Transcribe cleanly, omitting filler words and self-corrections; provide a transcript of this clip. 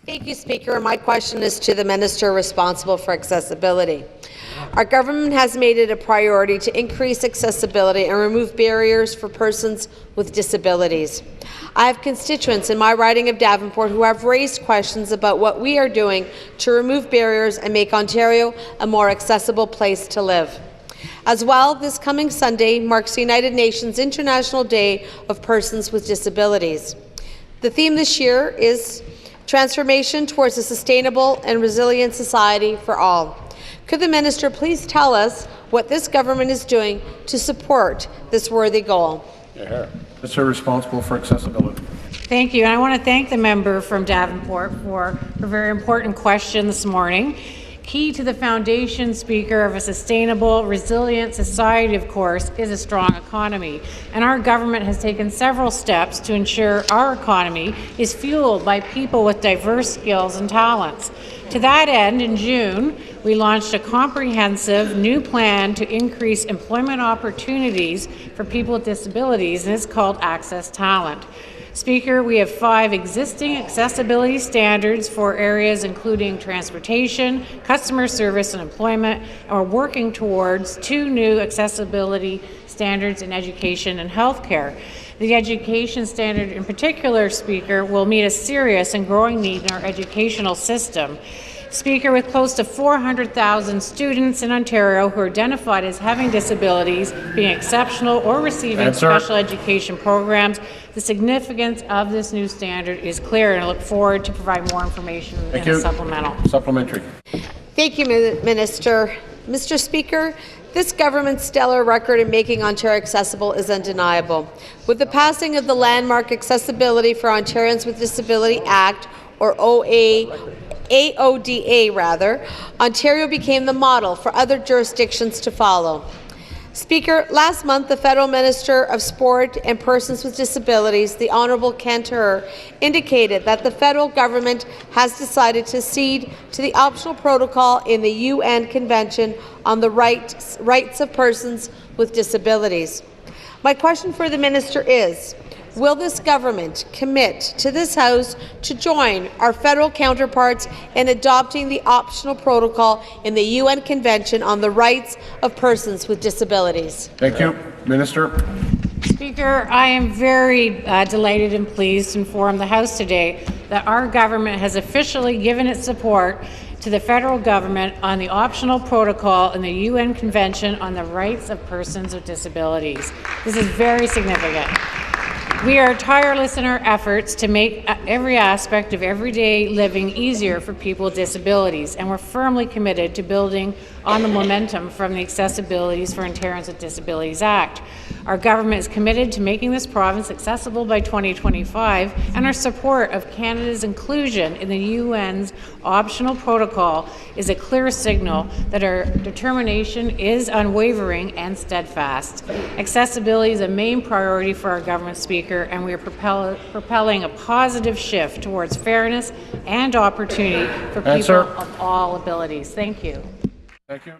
Thank you, Speaker. My question is to the Minister responsible for accessibility. Our government has made it a priority to increase accessibility and remove barriers for persons with disabilities. I have constituents in my riding of Davenport who have raised questions about what we are doing to remove barriers and make Ontario a more accessible place to live. As well, this coming Sunday marks the United Nations International Day of Persons with Disabilities. The theme this year is transformation towards a sustainable and resilient society for all. Could the Minister please tell us what this government is doing to support this worthy goal? Minister responsible for accessibility. Thank you. And I want to thank the member from Davenport for a very important question this morning. Key to the foundation, Speaker, of a sustainable, resilient society, of course, is a strong economy. And our government has taken several steps to ensure our economy is fueled by people with diverse skills and talents. To that end, in June, we launched a comprehensive new plan to increase employment opportunities for people with disabilities, and it's called Access Talent. Speaker, we have 5 existing accessibility standards for areas including transportation, customer service and employment, and we're working towards 2 new accessibility standards in education and healthcare. The education standard in particular, Speaker, will meet a serious and growing need in our educational system. Speaker, with close to 400,000 students in Ontario who are identified as having disabilities, being exceptional or receiving special education programs, the significance of this new standard is clear, and I look forward to provide more information in a supplemental. Supplementary. Thank you, Minister. Mr. Speaker, this government's stellar record in making Ontario accessible is undeniable. With the passing of the landmark Accessibility for Ontarians with Disability Act, or AODA, Ontario became the model for other jurisdictions to follow. Speaker, last month the Federal Minister of Sport and Persons with Disabilities, the Honourable Cantor, indicated that the federal government has decided to cede to the optional protocol in the UN Convention on the Rights of Persons with Disabilities. My question for the Minister is, will this government commit to this House to join our federal counterparts in adopting the optional protocol in the UN Convention on the Rights of Persons with Disabilities? Thank you. Minister. Speaker, I am very delighted and pleased to inform the House today that our government has officially given its support to the federal government on the optional protocol in the UN Convention on the Rights of Persons with Disabilities. This is very significant. We are tireless in our efforts to make every aspect of everyday living easier for people with disabilities, and we're firmly committed to building on the momentum from the Accessibilities for Ontarians with Disabilities Act. Our government is committed to making this province accessible by 2025, and our support of Canada's inclusion in the UN's optional protocol is a clear signal that our determination is unwavering and steadfast. Accessibility is a main priority for our government, Speaker, and we are propelling a positive shift towards fairness and opportunity for people of all abilities. Thank you. Thank you.